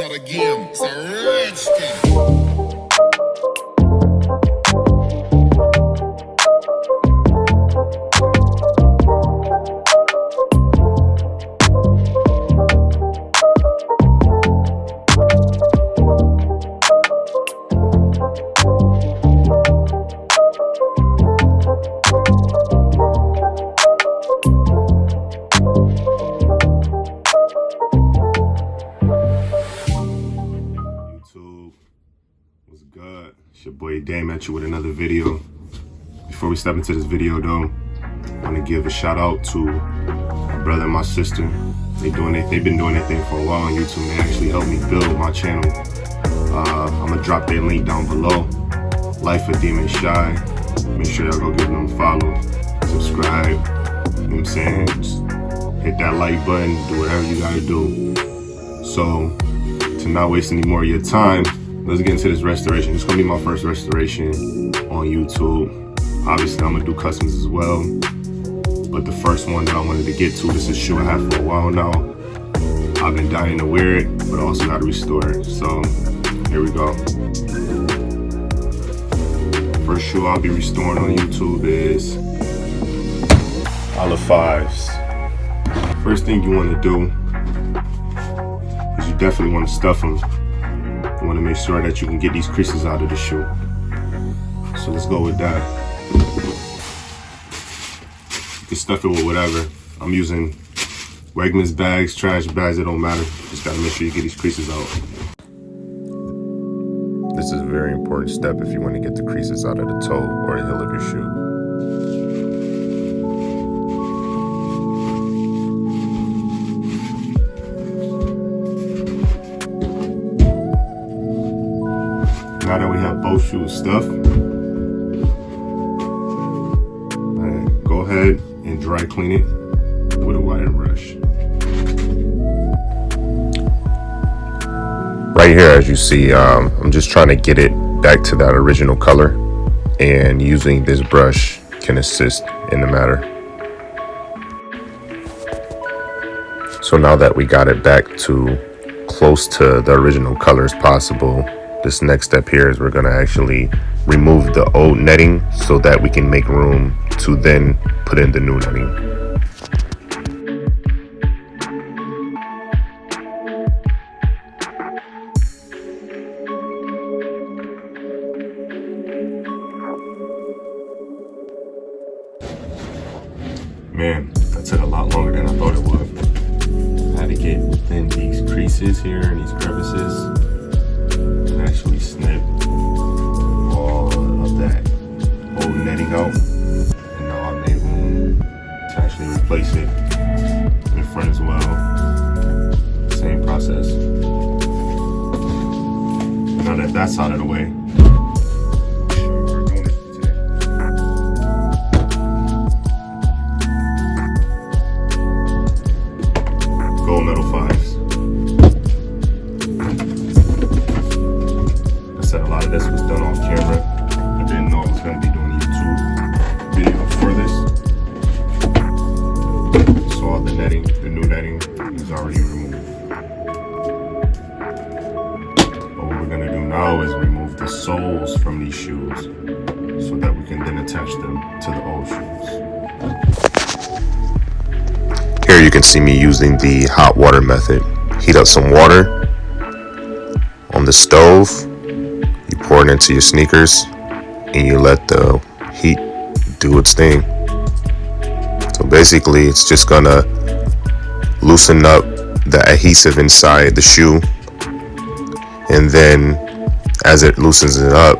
out again. It's a rich thing. What's good? It's your boy Dame at you with another video. Before we step into this video though, I want to give a shout out to my brother and my sister. They've been doing their thing for a while on YouTube. They actually helped me build my channel. I'm gonna drop their link down below. Life of Demon Shy. Make sure y'all go give them a follow, subscribe. You know what I'm saying? Just hit that like button, do whatever you gotta do. So, to not waste any more of your time, let's get into this restoration. It's gonna be my first restoration on YouTube. Obviously, I'm gonna do customs as well. But the first one that I wanted to get to, this is a shoe I have for a while now. I've been dying to wear it, but also gotta restore it. So, here we go. First shoe I'll be restoring on YouTube is Olive 5s. First thing you wanna do is you definitely wanna stuff them. You want to make sure that you can get these creases out of the shoe. So let's go with that. You can stuff it with whatever. I'm using Wegmans bags, trash bags, it don't matter. Just gotta make sure you get these creases out. This is a very important step if you want to get the creases out of the toe or the heel of your shoe. Now that we have both shoes stuffed, go ahead and dry clean it with a wire brush. Right here, as you see, I'm just trying to get it back to that original color, and using this brush can assist in the matter. So now that we got it back to close to the original color as possible, this next step here is we're going to actually remove the old netting so that we can make room to then put in the new netting. Man, that took a lot longer than I thought it would. I had to get within these creases here and these crevices. Actually snip all of that old netting out, and now I made room to actually replace it in the front as well. Same process. Now that that's out of the way, gold metal 5s. A lot of this was done off camera. I didn't know I was going to be doing a YouTube video for this. So all the netting, the new netting is already removed. But what we're going to do now is remove the soles from these shoes so that we can then attach them to the old shoes. Here you can see me using the hot water method. Heat up some water on the stove. You pour it into your sneakers and you let the heat do its thing. So basically it's just gonna loosen up the adhesive inside the shoe, and then as it loosens it up,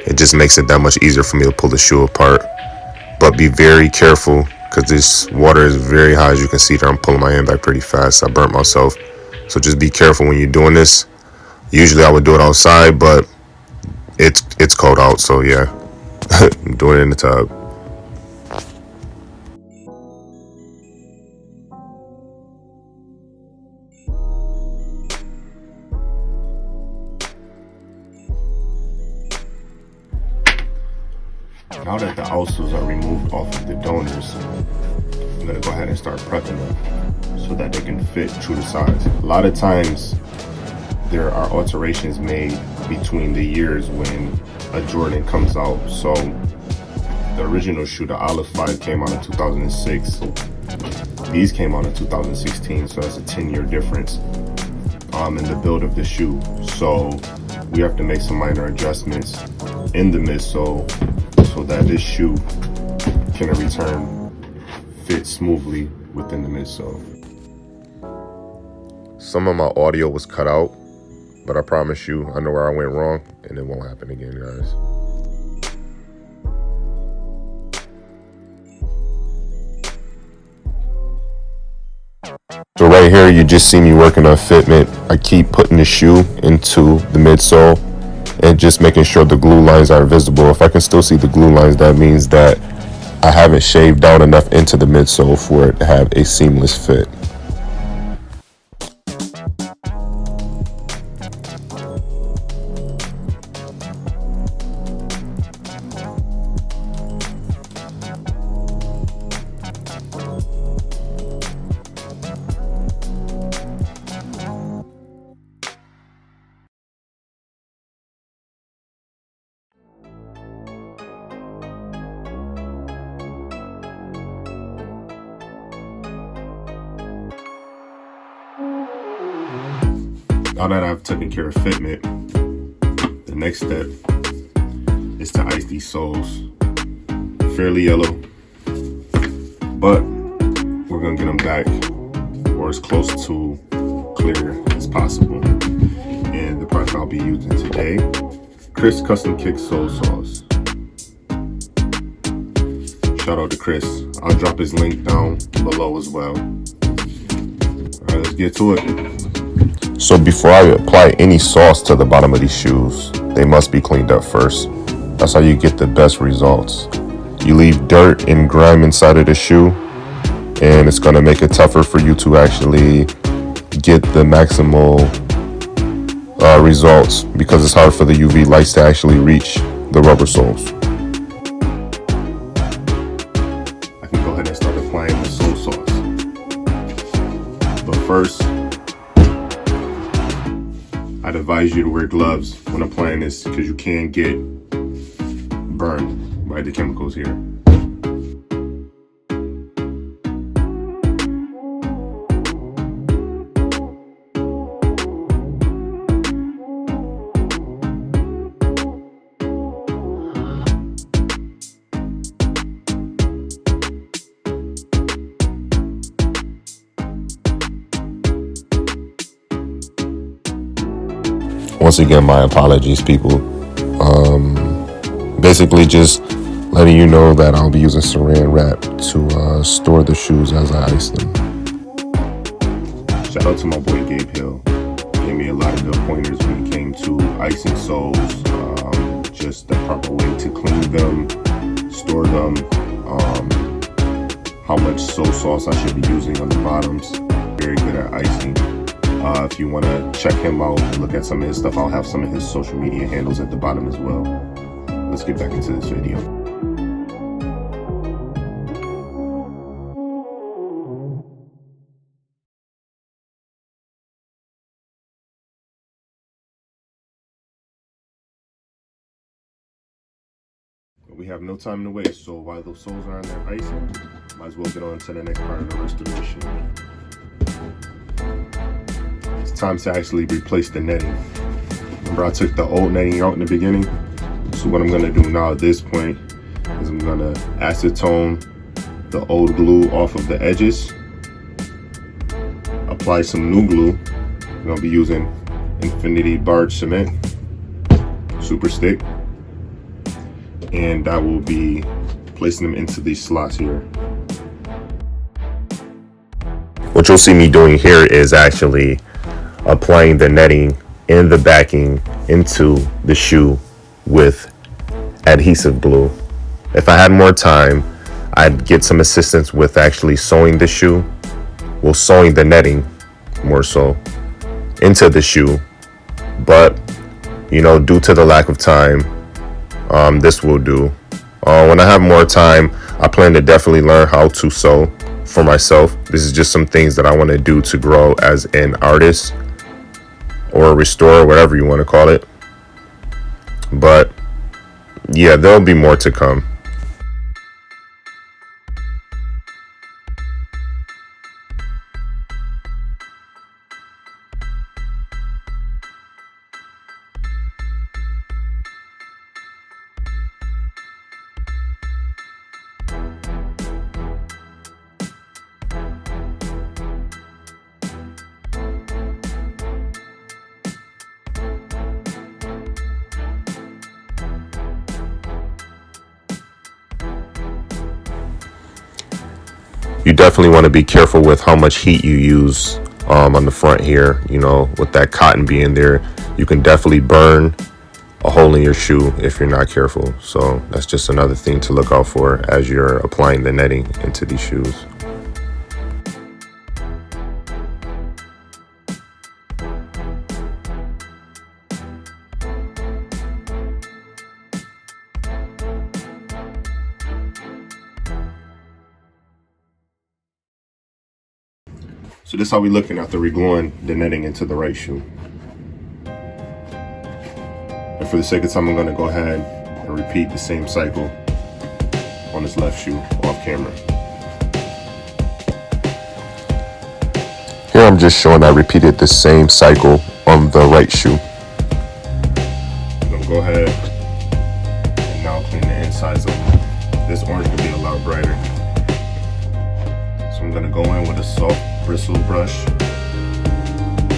it just makes it that much easier for me to pull the shoe apart. But be very careful because this water is very hot. As you can see there, I'm pulling my hand back pretty fast. I burnt myself. So just be careful when you're doing this. Usually I would do it outside, but it's cold out, so yeah. I'm doing it in the tub. Now that the outsoles are removed off of the donors, I'm gonna go ahead and start prepping them so that they can fit true to size. A lot of times there are alterations made between the years when a Jordan comes out. So the original shoe, the Olive 5, came out in 2006. These came out in 2016, so that's a 10-year difference in the build of the shoe. So we have to make some minor adjustments in the midsole so that this shoe can in return fit smoothly within the midsole. Some of my audio was cut out, but I promise you, I know where I went wrong, and it won't happen again, guys. So right here, you just see me working on fitment. I keep putting the shoe into the midsole and just making sure the glue lines are visible. If I can still see the glue lines, that means that I haven't shaved down enough into the midsole for it to have a seamless fit. Now that I've taken care of fitment, the next step is to ice these soles. Fairly yellow, but we're gonna get them back or as close to clear as possible. And the product I'll be using today, Chris Custom Kickz Sole Sauce. Shout out to Chris. I'll drop his link down below as well. All right, let's get to it. So before I apply any sauce to the bottom of these shoes, they must be cleaned up first. That's how you get the best results. You leave dirt and grime inside of the shoe, and it's gonna make it tougher for you to actually get the maximal results because it's hard for the UV lights to actually reach the rubber soles. I can go ahead and start applying the sole sauce. But first, I'd advise you to wear gloves when applying this because you can get burned by the chemicals here. Once again, my apologies, people. Basically just letting you know that I'll be using saran wrap to store the shoes as I ice them. Shout out to my boy Gabe Hill. Gave me a lot of good pointers when it came to icing soles, just the proper way to clean them, store them, how much sole sauce I should be using on the bottoms. Very good at icing. If you want to check him out and look at some of his stuff, I'll have some of his social media handles at the bottom as well. Let's get back into this video. We have no time to waste, so while those soles are on there icing, might as well get on to the next part of the restoration. It's time to actually replace the netting. Remember, I took the old netting out in the beginning. So what I'm gonna do now at this point is I'm gonna acetone the old glue off of the edges, apply some new glue. I'm gonna be using Infinity Barge Cement, Super Stick, and I will be placing them into these slots here. What you'll see me doing here is actually applying the netting and the backing into the shoe with adhesive glue. If I had more time, I'd get some assistance with actually sewing the shoe, well, sewing the netting more so into the shoe, but you know, due to the lack of time, this will do. When I have more time, I plan to definitely learn how to sew for myself. This is just some things that I want to do to grow as an artist or restore, whatever you want to call it. But yeah, there'll be more to come. You definitely want to be careful with how much heat you use on the front here. You know, with that cotton being there, you can definitely burn a hole in your shoe if you're not careful. So that's just another thing to look out for as you're applying the netting into these shoes. So this is how we're looking after regluing the netting into the right shoe. And for the sake of time, I'm going to go ahead and repeat the same cycle on this left shoe off camera. Here I'm just showing I repeated the same cycle on the right shoe. I'm going to go ahead and now clean the insides of this orange will be a lot brighter. So I'm going to go in with a soft bristle brush,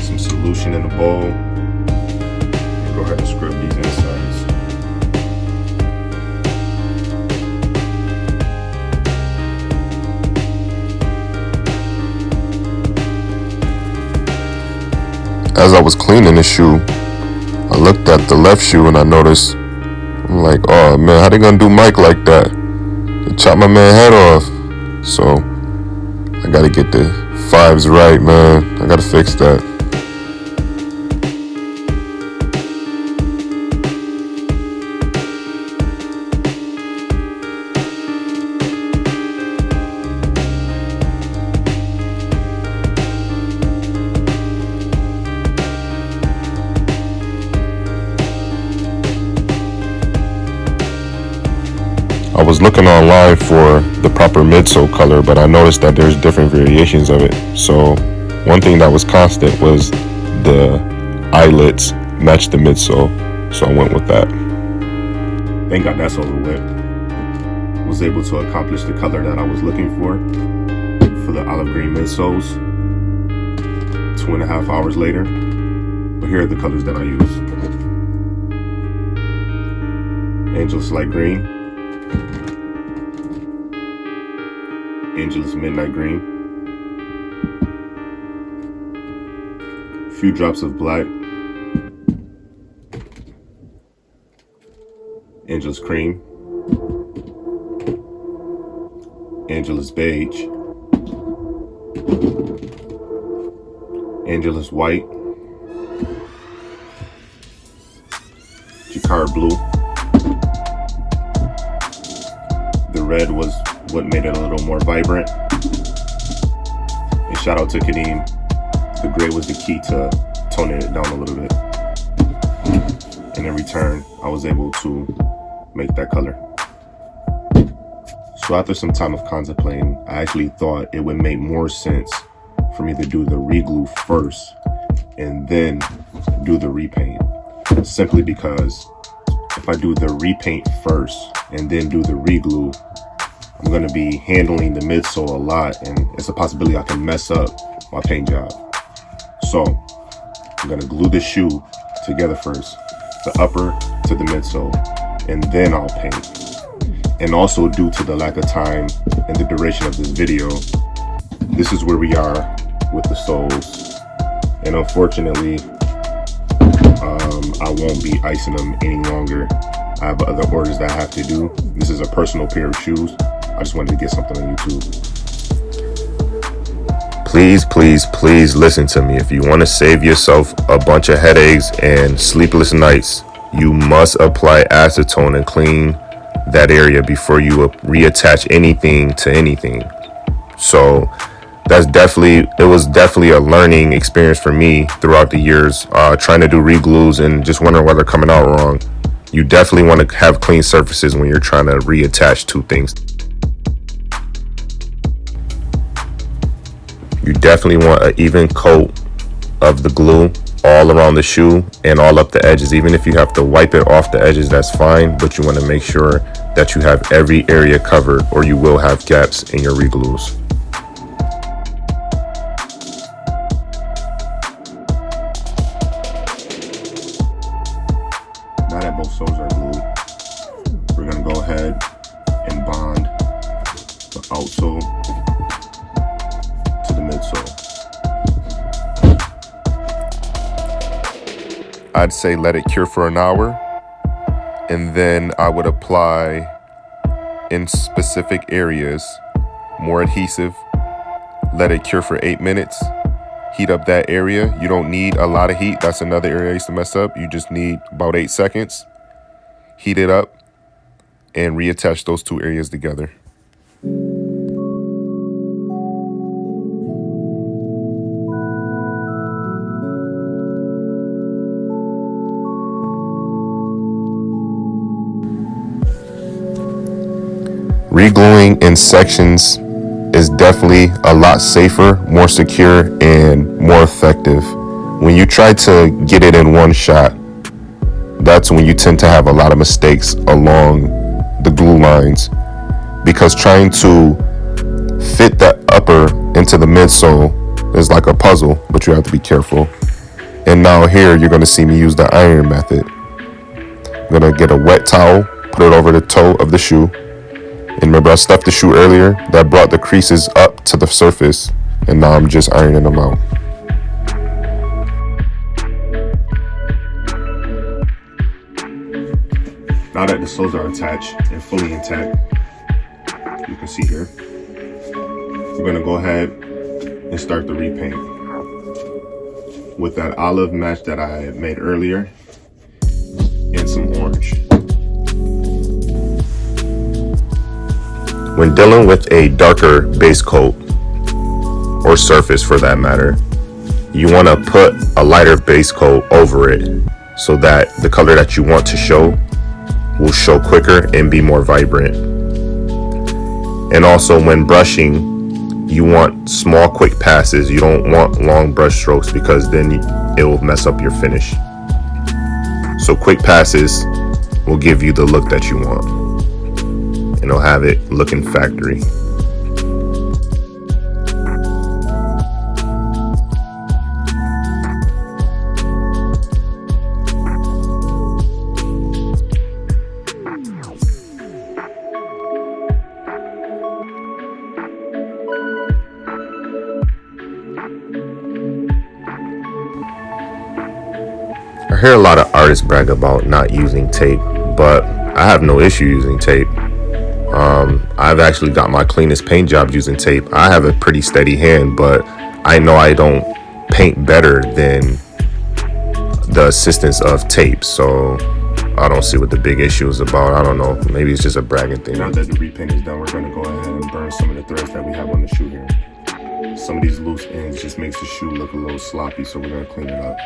some solution in the bowl, and go ahead and scrub these insides. As I was cleaning the shoe, I looked at the left shoe and I noticed, I'm like, oh man, how they gonna do Mike like that? They chop my man head off. So I gotta get the fives right, man. I gotta fix that. I was looking online for the proper midsole color, but I noticed that there's different variations of it. So one thing that was constant was the eyelets match the midsole. So I went with that. Thank God that's over with. Was able to accomplish the color that I was looking for the olive green midsoles 2.5 hours later. But here are the colors that I use. Angel's Light Green, Angel's Midnight Green, a few drops of black, Angel's Cream, Angel's Beige, Angel's White, Jacquard Blue. The red was what made it a little more vibrant. And shout out to Kadeem. The gray was the key to toning it down a little bit. And in return, I was able to make that color. So after some time of contemplating, I actually thought it would make more sense for me to do the reglue first and then do the repaint. Simply because if I do the repaint first and then do the reglue, I'm going to be handling the midsole a lot, and it's a possibility I can mess up my paint job. So I'm going to glue the shoe together first, the upper to the midsole, and then I'll paint. And also, due to the lack of time and the duration of this video, this is where we are with the soles. And unfortunately, I won't be icing them any longer. I have other orders that I have to do. This is a personal pair of shoes. I just wanted to get something on YouTube. Please, please, please listen to me. If you want to save yourself a bunch of headaches and sleepless nights, you must apply acetone and clean that area before you reattach anything to anything. So the it was definitely a learning experience for me throughout the years, trying to do re-glues and just wondering why they're coming out wrong. You definitely want to have clean surfaces when you're trying to reattach two things. You definitely want an even coat of the glue all around the shoe and all up the edges. Even if you have to wipe it off the edges, that's fine, but you want to make sure that you have every area covered, or you will have gaps in your re-glues. Now that both soles are glued, we're going to go ahead and bond the outsole to the midsole. I'd say let it cure for an hour, and then I would apply in specific areas more adhesive. Let it cure for 8 minutes. Heat up that area. You don't need a lot of heat. That's another area I used to mess up. You just need about 8 seconds. Heat it up and reattach those two areas together. Re-gluing in sections is definitely a lot safer, more secure, and more effective. When you try to get it in one shot, that's when you tend to have a lot of mistakes along the glue lines, because trying to fit the upper into the midsole is like a puzzle, but you have to be careful. And now here you're going to see me use the iron method. I'm going to get a wet towel, put it over the toe of the shoe. And remember, I stuffed the shoe earlier. That brought the creases up to the surface, and now I'm just ironing them out. Now that the soles are attached and fully intact, you can see here, we're going to go ahead and start the repaint with that olive match that I had made earlier and some orange. When dealing with a darker base coat, or surface for that matter, you want to put a lighter base coat over it so that the color that you want to show will show quicker and be more vibrant. And also when brushing, you want small quick passes. You don't want long brush strokes, because then it will mess up your finish. So quick passes will give you the look that you want, and it'll have it looking factory. I hear a lot of artists brag about not using tape, but I have no issue using tape. I've actually got my cleanest paint jobs using tape. I have a pretty steady hand, but I know I don't paint better than the assistance of tape, so I don't see what the big issue is about. I don't know, maybe it's just a bragging thing. Now that the repaint is done, we're going to go ahead and burn some of the threads that we have on the shoe here. Some of these loose ends just makes the shoe look a little sloppy, so we're going to clean it up.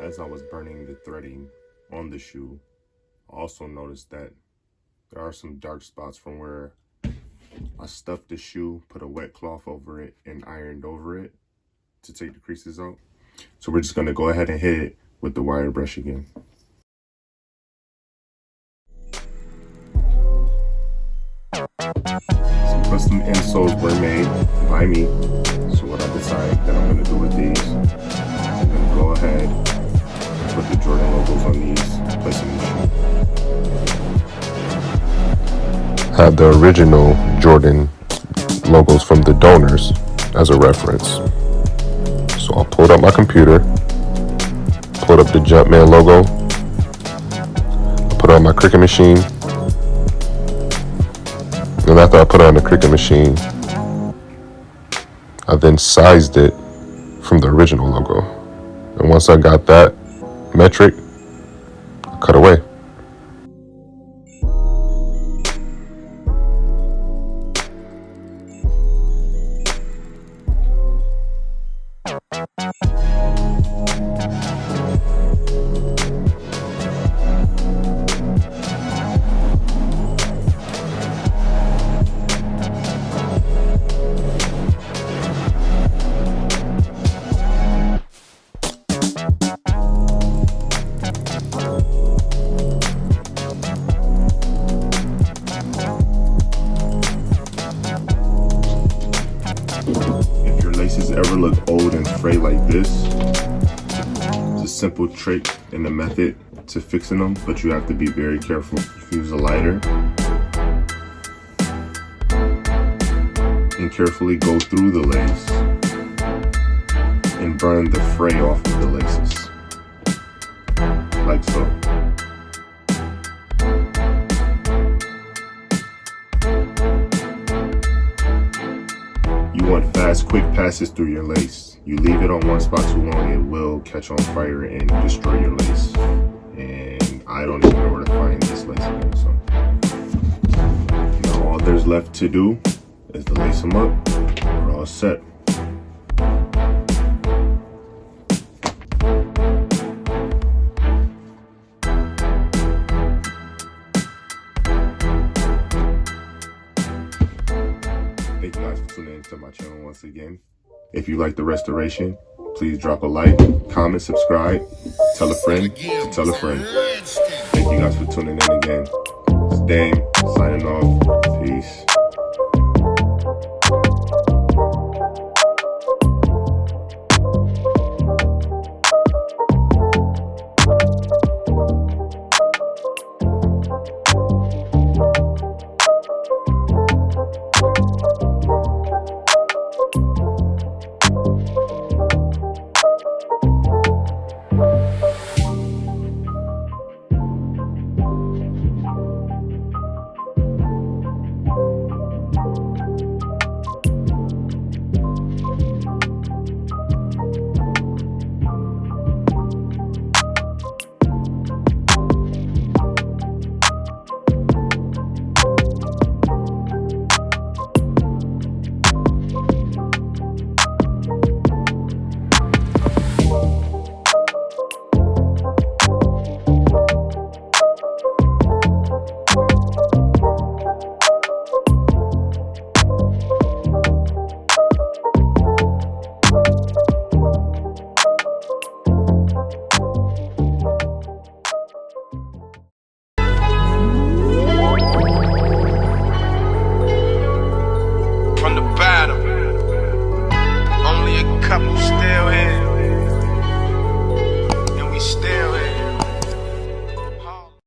As I was burning the threading on the shoe, I also noticed that there are some dark spots from where I stuffed the shoe, put a wet cloth over it, and ironed over it to take the creases out. So we're just going to go ahead and hit it with the wire brush again. Some custom insoles were made by me. So what I decided that I'm going to do with these, I'm going to go ahead, put the Jordan logos on these, place them in the shoe. Have the original Jordan logos from the donors as a reference. So I'll pull up my computer, pull up the Jumpman logo, I'll put it on my Cricut machine, and after I put it on the Cricut machine, I then sized it from the original logo. And once I got that metric, I cut away. never look old and frayed like this. It's a simple trick and a method to fixing them, but you have to be very careful. You can use a lighter and carefully go through the lace and burn the fray off of the laces, like so. You want fast, quick passes through your lace. You leave it on one spot too long, it will catch on fire and destroy your lace. And I don't even know where to find this lace again, so. Now all there's left to do is to lace them up. We're all set. Thank you guys for tuning into my channel once again. If you like the restoration, please drop a like, comment, subscribe, tell a friend to tell a friend. Thank you guys for tuning in again. It's Dame, signing off. Peace. From the bottom, only a couple still here.